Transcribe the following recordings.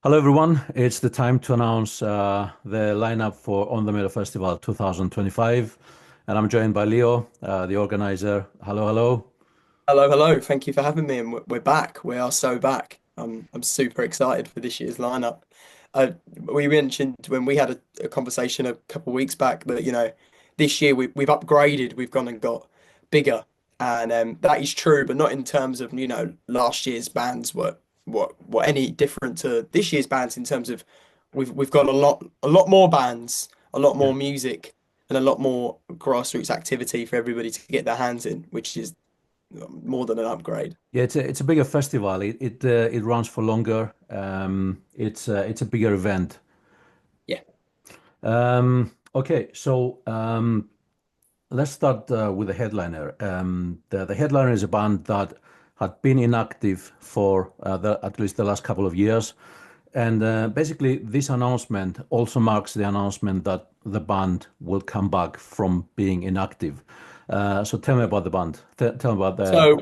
Hello, everyone. It's the time to announce the lineup for On The Meadow Festival 2025. And I'm joined by Leo, the organizer. Hello, hello. Hello, hello. Thank you for having me, and we're back. We are so back. I'm super excited for this year's lineup. We mentioned when we had a conversation a couple of weeks back that this year we've upgraded. We've gone and got bigger, and that is true, but not in terms of last year's bands were any different to this year's bands in terms of we've got a lot more bands, a lot Yeah, more music, and a lot more grassroots activity for everybody to get their hands in, which is more than an upgrade. yeah. It's a bigger festival. It runs for longer. It's a bigger event. Yeah. Okay, so let's start with the headliner. The headliner is a band that had been inactive for at least the last couple of years. And basically, this announcement also marks the announcement that the band will come back from being inactive. So tell me about the band. Tell me about the. So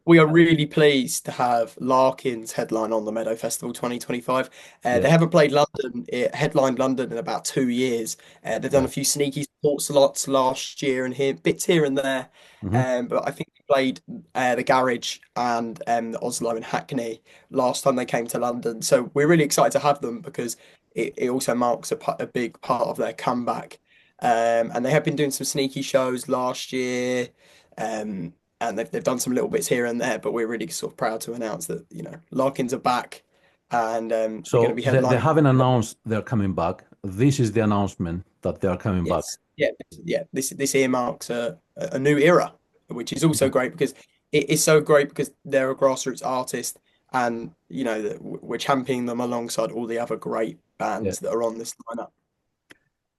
we are really pleased to have Larkin's headline on the Meadow Festival 2025. Yeah. They haven't played London, headlined London in about 2 years. They've done Yeah. a few sneaky support slots last year and here bits here and there. Hmm. But I think they played the Garage and the Oslo and Hackney last time they came to London. So we're really excited to have them because it also marks a big part of their comeback. And they have been doing some sneaky shows last year. Um, and they've done some little bits here and there, but we're really sort of proud to announce that, Larkins are back and they're going to So be they headlining. haven't announced they're coming back. This is the announcement that they are coming back. Yes. Yeah. Yeah. This earmarks a new era, which is also Yeah. great because it is so great because they're a grassroots artist and, we're championing them alongside all the other great Yeah. bands that are on this lineup.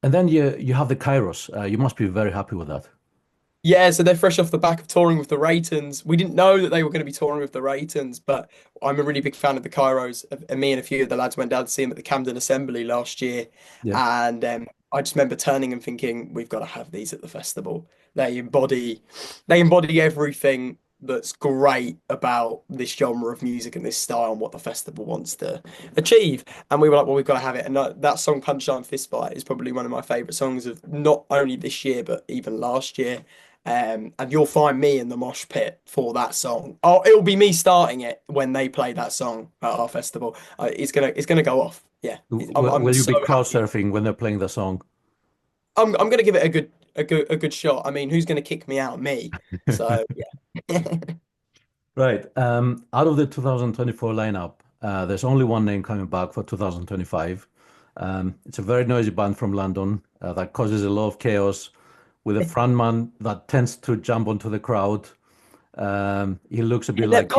And then you have the Kairos. You must be very happy with that. Yeah, so they're fresh off the back of touring with the Raytons. We didn't know that they were going to be touring with the Raytons, but I'm a really big fan of the Kairos. And me and a few of the lads went down to see them at the Camden Assembly last year. Yeah. And I just remember turning and thinking, we've got to have these at the festival. They embody everything that's great about this genre of music and this style and what the festival wants to achieve. And we were like, well, we've got to have it. And that song, Punchline Fistfight, is probably one of my favorite songs of not only this year, but even last year. And you'll find me in the mosh pit for that song. Oh, it'll be me starting it when they play that song at our festival. It's gonna go off. Yeah, I'm Will you so be crowd happy. surfing when they're playing the song? I'm gonna give it a good shot. I mean, who's gonna kick me out? Me. So yeah. Right. Out of the 2024 lineup, there's only one name coming back for 2025. It's a very noisy band from London that causes a lot of chaos with a frontman that tends to jump onto the crowd. He looks a bit Yeah, like you.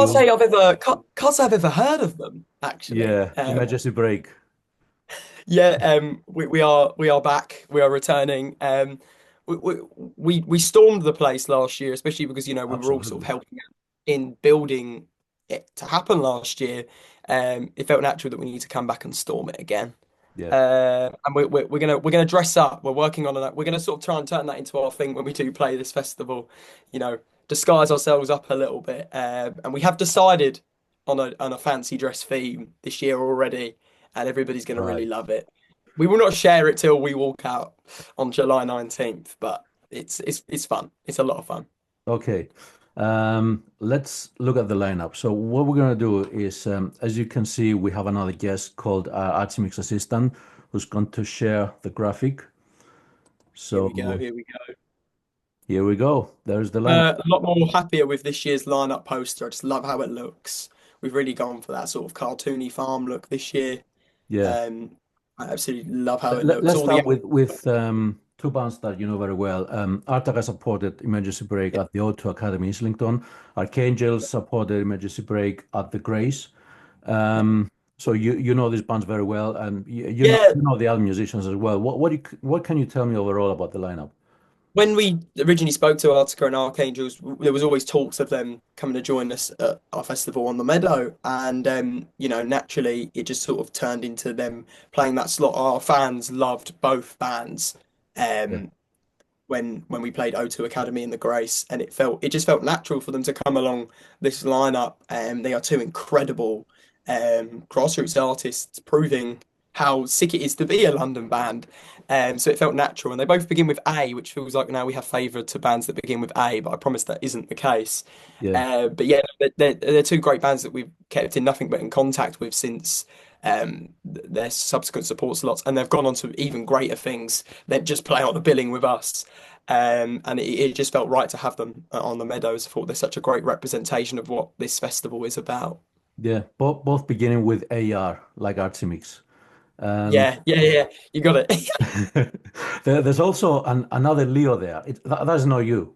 can't say I've ever heard of them actually. Yeah, emergency brake. Yeah, we are back. We are returning. We, we we stormed the place last year, especially because we were all sort of Absolutely. helping out in building it to happen last year. It felt natural that we need to come back and storm it again. Yeah. And we're gonna dress up. We're working on that. We're gonna sort of try and turn that into our thing when we do play this festival. You know, disguise ourselves up a little bit. And we have decided on a fancy dress theme this year already, and everybody's gonna really Right. love it. We will not share it till we walk out on July 19th, but it's fun. It's a lot of fun. Okay. Let's look at the lineup. So what we're going to do is, as you can see, we have another guest called ArtsyMix assistant who's going to share the graphic. Here we go. So Here we go. here we go. There's the lineup. A lot more happier with this year's lineup poster. I just love how it looks. We've really gone for that sort of cartoony farm look this year. Yeah. I absolutely love how it looks. Let's All the start with two bands that you know very well. Artaga supported Emergency Break at the O2 Academy in Islington. Archangels supported Emergency Break at the Grace. So you know these bands very well, and yeah. you know the other musicians as well. What can you tell me overall about the lineup? When we originally spoke to Arctica and Archangels, there was always talks of them coming to join us at our festival on the Meadow, and naturally it just sort of turned into them playing that slot. Our fans loved both bands. Yeah, Um, when we played O2 Academy in the Grace, and it just felt natural for them to come along this lineup. They are two incredible grassroots artists proving how sick it is to be a London band. So it felt natural. And they both begin with A, which feels like now we have favour to bands that begin with A, but I promise that isn't the case. Yeah. But yeah, they're two great bands that we've kept in nothing but in contact with since their subsequent support slots, and they've gone on to even greater things than just play on the billing with us. And it just felt right to have them on the Meadows. I thought they're such a great representation of what this festival is about. Yeah. Both beginning with AR, like ArtsyMix. Um, Yeah. You got it. there's also another Leo there. That's not you.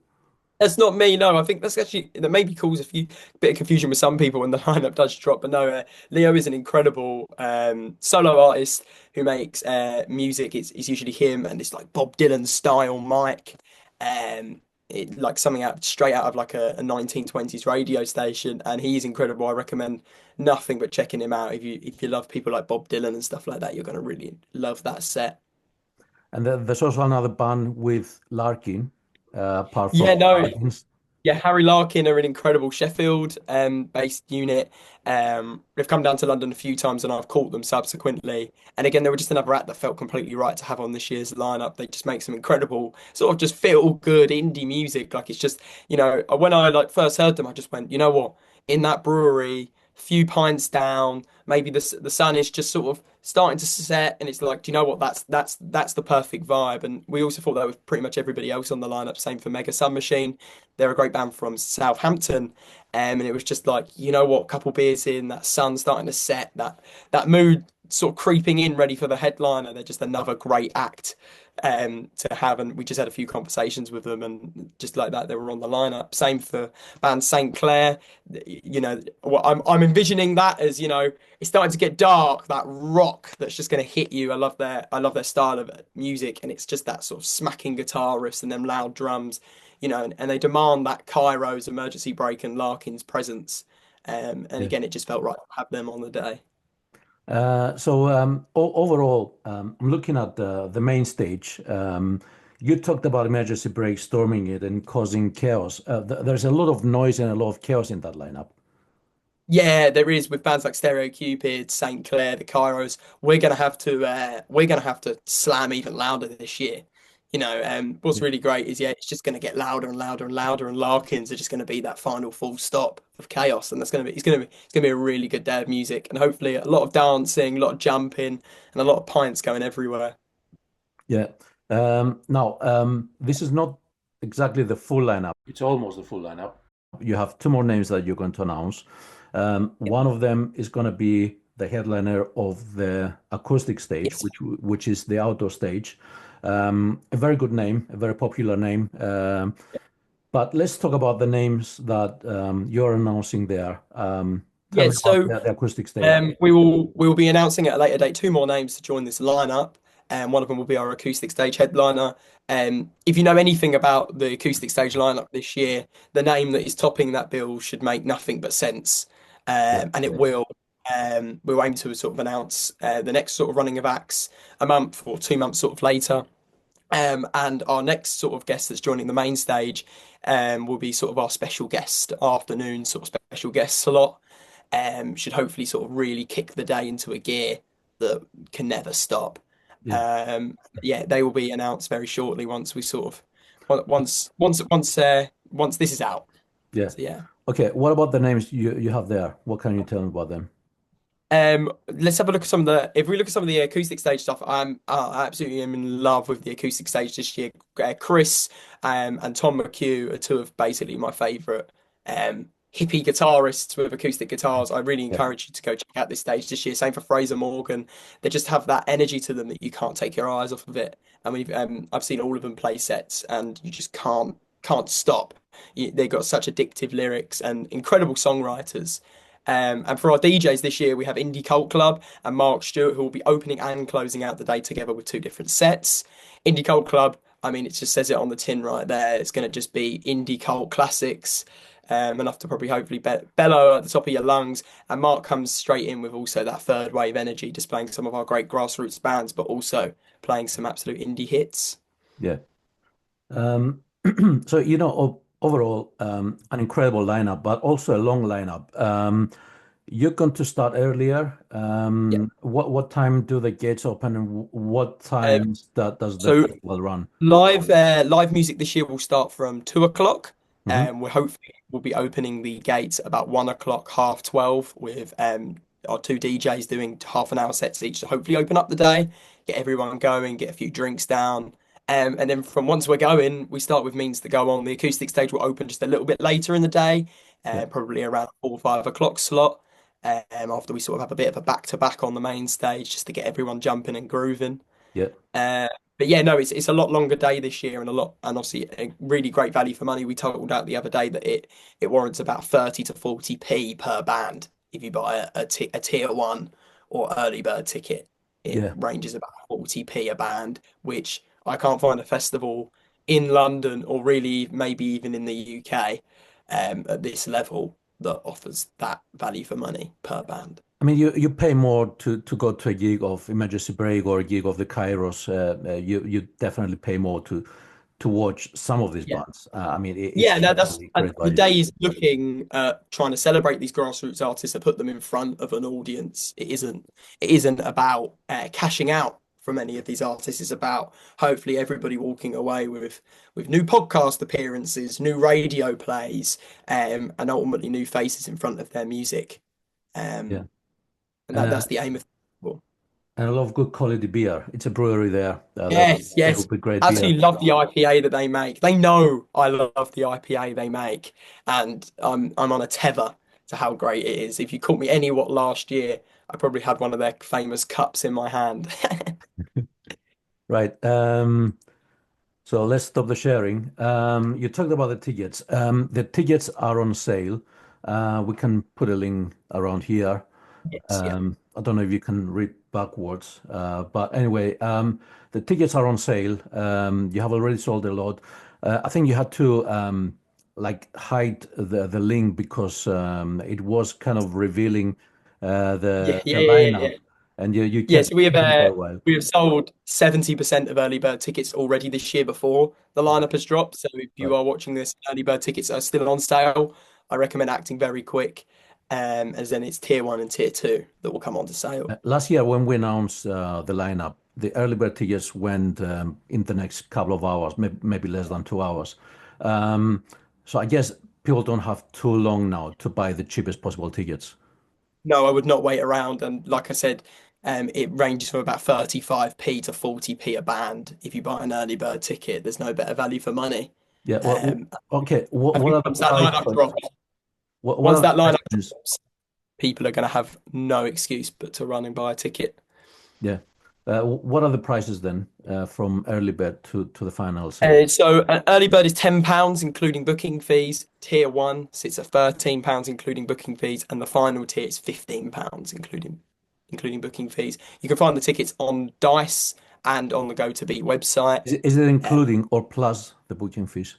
That's not me, no. I think that's actually that maybe cause a few bit of confusion with some people when the lineup does drop. But no, Leo is an incredible solo artist who makes music. It's usually him and it's like Bob Dylan style mic, like something out straight out of like a 1920s radio station. And he's incredible. I recommend nothing but checking him out. If you love people like Bob Dylan and stuff like that, you're gonna really love that set. And there's also another band with Larkin, apart from Yeah, no. Larkins. Yeah, Harry Larkin are an incredible Sheffield based unit. They've come down to London a few times and I've caught them subsequently. And again, they were just another act that felt completely right to have on this year's lineup. They just make some incredible sort of just feel good indie music. Like it's just, when I like first heard them, I just went, you know what? In that brewery, few pints down, maybe the sun is just sort of starting to set, and it's like, do you know what? That's the perfect vibe. And we also thought that with pretty much everybody else on the lineup. Same for Mega Sun Machine. They're a great band from Southampton, and it was just like, you know what? Couple beers in, that sun starting to set, that mood sort of creeping in, ready for the headliner. They're just another great act to have, and we just had a few conversations with them, and just like that, they were on the lineup. Same for band St. Clair. What I'm envisioning that as, it's starting to get dark, that rock that's just going to hit you. I love their style of music, and it's just that sort of smacking guitar riffs and them loud drums, and they demand that Cairo's emergency brake and Larkin's presence. And Yeah. again, it just felt right to have them on the day. Overall, I'm looking at the main stage. You talked about emergency brake storming it and causing chaos. There's a lot of noise and a lot of chaos in that lineup. Yeah, there is with bands like Stereo Cupid, St. Clair, the Kairos. We're gonna have to slam even louder this year. What's Yeah. really great is it's just gonna get louder and louder and louder, and Larkins are just gonna be that final full stop of chaos, and that's gonna be it's gonna be a really good day of music, and hopefully a lot of dancing, a lot of jumping, and a lot of pints going everywhere. Yeah. Now, this is not exactly the full lineup. It's almost the full lineup. You have two more names that you're going to announce. One of them is going to be the headliner of the acoustic stage, Yes. which is the outdoor stage. A very good name, a very popular name. But let's talk about the names that you're announcing there. Tell Yeah, me about so the acoustic stage. we will be announcing at a later date two more names to join this lineup, and one of them will be our acoustic stage headliner. If you know anything about the acoustic stage lineup this year, the name that is topping that bill should make nothing but sense, Yeah, and it yeah, will. We'll aim to sort of announce the next sort of running of acts a month or 2 months sort of later. And our next sort of guest that's joining the main stage will be sort of our special guest afternoon sort of special guest slot. Should hopefully sort of really kick the day into a gear that can never stop. yeah, Yeah, they will be announced very shortly once we sort of once this is out. yeah. So yeah. Okay, what about the names you have there? What can you tell me about them? Let's have a look at some of the. If we look at some of the acoustic stage stuff, I absolutely am in love with the acoustic stage this year. Chris and Tom McHugh are two of basically my favourite hippie guitarists with acoustic guitars. I really Yeah, encourage you to go check out this stage this year. Same for Fraser Morgan. They just have that energy to them that you can't take your eyes off of it. I mean, I've seen all of them play sets, and you just can't stop. They've got such addictive lyrics and incredible songwriters. And for our DJs this year, we have Indie Cult Club and Mark Stewart, who will be opening and closing out the day together with two different sets. Indie Cult Club, I mean, it just says it on the tin right there. It's going to just be indie cult classics, enough to probably hopefully bellow at the top of your lungs. And Mark comes straight in with also that third wave energy, displaying some of our great grassroots bands, but also playing some absolute indie hits. yeah. Um, overall, an incredible lineup, but also a long lineup. you're going to start earlier. Yeah. What time do the gates open, and what Um, times does the so festival run? live music this year will start from 2 o'clock, Hmm. and we're hopefully we'll be opening the gates about 1 o'clock, 12:30, with our two DJs doing half an hour sets each to hopefully open up the day, get everyone going, get a few drinks down. And then from once we're going, we start with Means to Go On. The acoustic stage will open just a little bit later in the day, Yeah, probably around 4 or 5 o'clock slot. After we sort of have a bit of a back to back on the main stage just to get everyone jumping and grooving. yeah, Uh, but yeah, no, it's a lot longer day this year, and obviously a really great value for money. We totaled out the other day that it warrants about 30 to 40p per band if you buy a tier one or early bird ticket. It yeah. ranges about 40p a band, which I can't find a festival in London or really maybe even in the UK at this level that offers that value for money per band. I mean, you pay more to go to a gig of Emergency Break or a gig of the Kairos. You definitely pay more to watch some of these bands. I mean, it's Yeah, that's definitely and great the value. day is looking at trying to celebrate these grassroots artists and put them in front of an audience. It isn't about cashing out from any of these artists. It's about hopefully everybody walking away with new podcast appearances, new radio plays, and ultimately new faces in front of their music. Yeah, Um, and and that's the aim of the festival. and a lot of good quality beer. It's a brewery there. Yes, There will yes. be great beer. Absolutely love the IPA that they make. They know I love the IPA they make, and I'm on a tether to how great it is. If you caught me any what last year, I probably had one of their famous cups in my hand. Right. So let's stop the sharing. You talked about the tickets. The tickets are on sale. We can put a link around here. Yes, yeah, I don't know if you can read backwards, but anyway, the tickets are on sale. You have already sold a lot. I think you had to like hide the link because it was kind of revealing yeah, the yeah, yeah, yeah. lineup, and you Yeah, kept so it for a while. we have sold 70% of early bird tickets already this year before the lineup has dropped. So if you Right. are watching this, early bird tickets are still on sale. I recommend acting very quick, as then it's tier one and tier two that will come onto sale. Last year, when we announced the lineup, the early bird tickets went in the next couple of hours, maybe less than 2 hours. Um, so I guess people don't have too long now to buy the cheapest possible tickets. No, I would not wait around. And like I said, it ranges from about 35p to 40p a band. If you buy an early bird ticket, there's no better value for money. Yeah. Um, Okay. I What think are the once that price lineup points? drops, What once are the that price lineup points? drops, people are going to have no excuse but to run and buy a ticket. Yeah. What are the prices then from early bird to the final sale? So an early bird is £10, including booking fees. Tier one sits at £13, including booking fees, and the final tier is £15, including booking fees. You can find the tickets on Dice and on the Go to Beat website. Is it Uh, including or plus the booking fees?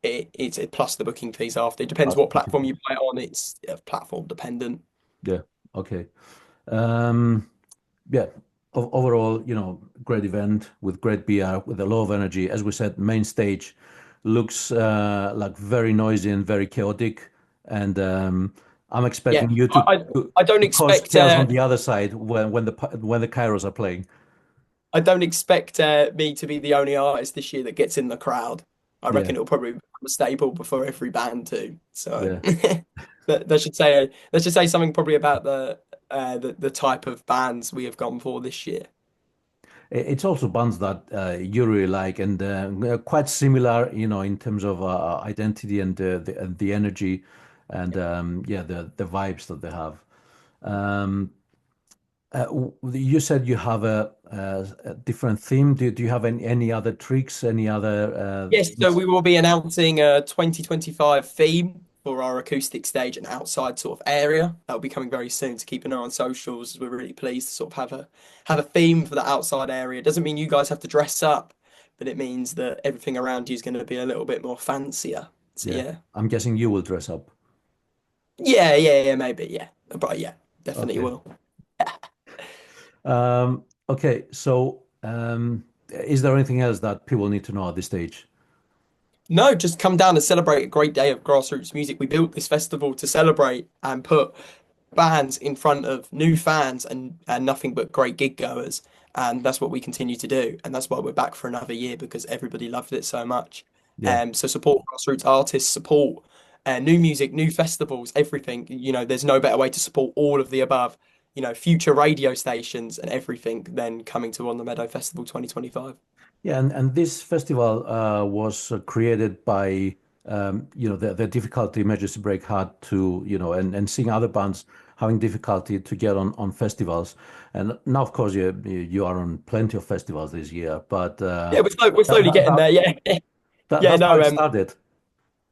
it's plus the booking fees after. It depends Plus what booking platform you fees. buy it on. It's platform dependent. Yeah. Okay. Um, yeah, overall, great event with great beer, with a lot of energy. As we said, main stage looks like very noisy and very chaotic. And I'm Yeah, expecting you I don't to cause expect chaos on the other side when the Kairos are playing. I don't expect me to be the only artist this year that gets in the crowd. I Yeah, reckon it'll probably become a staple before every band too. So yeah. that should say something probably about the type of bands we have gone for this year. It's also bands that you really like and quite similar, in terms of identity and the energy and yeah, the vibes that they have. Um, you said you have a different theme. Do you have any other tricks, any other Yes, so things? we will be announcing a 2025 theme for our acoustic stage and outside sort of area. That will be coming very soon. To keep an eye on socials. We're really pleased to sort of have a theme for the outside area. It doesn't mean you guys have to dress up, but it means that everything around you is going to be a little bit more fancier. So Yeah, yeah, I'm guessing you will dress up. yeah, maybe yeah, but yeah, definitely Okay. will. Okay. So, is there anything else that people need to know at this stage? No, just come down and celebrate a great day of grassroots music. We built this festival to celebrate and put bands in front of new fans and nothing but great gig goers. And that's what we continue to do. And that's why we're back for another year because everybody loved it so much. Yeah. So support grassroots artists, support new music, new festivals, everything. There's no better way to support all of the above. Future radio stations and everything than coming to On the Meadow Festival 2025. Yeah, and this festival was created by the difficulty Emergency Break had to and seeing other bands having difficulty to get on festivals, and now of course you are on plenty of festivals this year, but Yeah, we're that, slowly that, getting that, there. Yeah, yeah. that's how No, it started.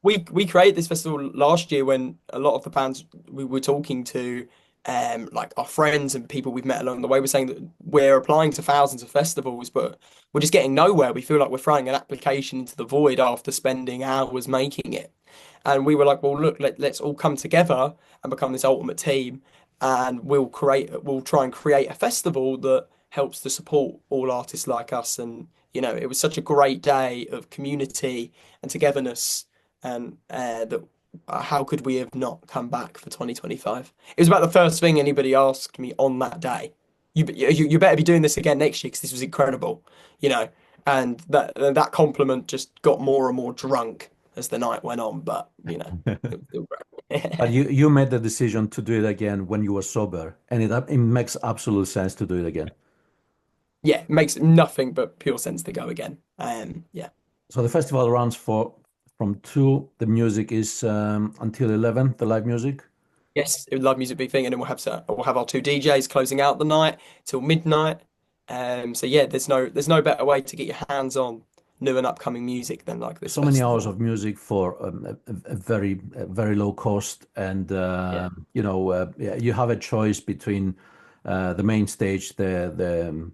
we created this festival last year when a lot of the bands we were talking to, like our friends and people we've met along the way, were saying that we're applying to thousands of festivals, but we're just getting nowhere. We feel like we're throwing an application into the void after spending hours making it. And we were like, well, look, let's all come together and become this ultimate team, and we'll try and create a festival that helps to support all artists like us. And it was such a great day of community and togetherness and that how could we have not come back for 2025? It was about the first thing anybody asked me on that day. You better be doing this again next year because this was incredible, you know. And that compliment just got more and more drunk as the night went on, but it was still But great. you made the decision to do it again when you were sober, and it makes absolute sense to do it again. Yeah, it makes nothing but pure sense to go again. Yeah. So the festival runs from 2, the music is until 11, the live music. Yes, it would live music big thing, and then we'll have our two DJs closing out the night till midnight. So yeah, there's no better way to get your hands on new and upcoming music than like this So many hours festival. of music for a very low cost, and Yeah, yeah, you have a choice between the main stage, the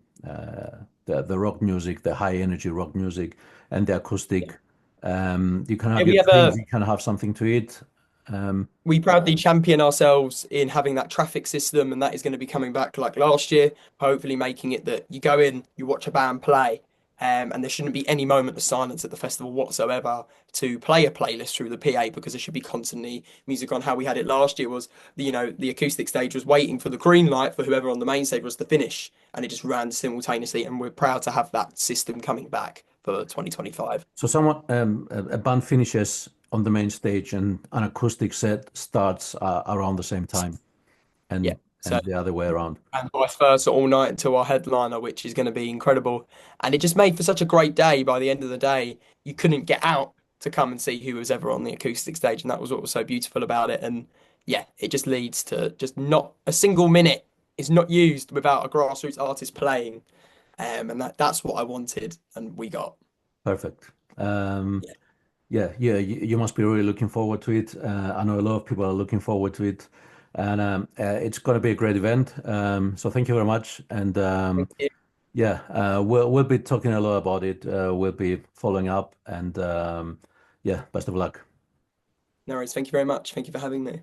rock music, the high energy rock music, and the yeah. acoustic. You can Yeah, have we your have drinks, a you can have something to eat. Um, we proudly champion ourselves in having that traffic system, and that is going to be coming back like last year, hopefully making it that you go in, you watch a band play, and there shouldn't be any moment of silence at the festival whatsoever to play a playlist through the PA because there should be constantly music on. How we had it last year was, the acoustic stage was waiting for the green light for whoever on the main stage was to finish, and it just ran simultaneously, and we're proud to have that system coming back for 2025. so someone a band finishes on the main stage, and an acoustic set starts around the same time, Yeah. and So the other way around. and vice versa all night until our headliner, which is going to be incredible. And it just made for such a great day. By the end of the day, you couldn't get out to come and see who was ever on the acoustic stage, and that was what was so beautiful about it. And yeah, it just leads to just not a single minute is not used without a grassroots artist playing. And that's what I wanted, and we got. Perfect. Um, Yeah, Yeah, yeah, you must be really looking forward to it. I know a lot of people are looking forward to it, and it's going to be a great event. So thank you very much, and thank you. yeah, we'll be talking a lot about it. We'll be following up, and yeah, best of luck. No worries. Thank you very much. Thank you for having me.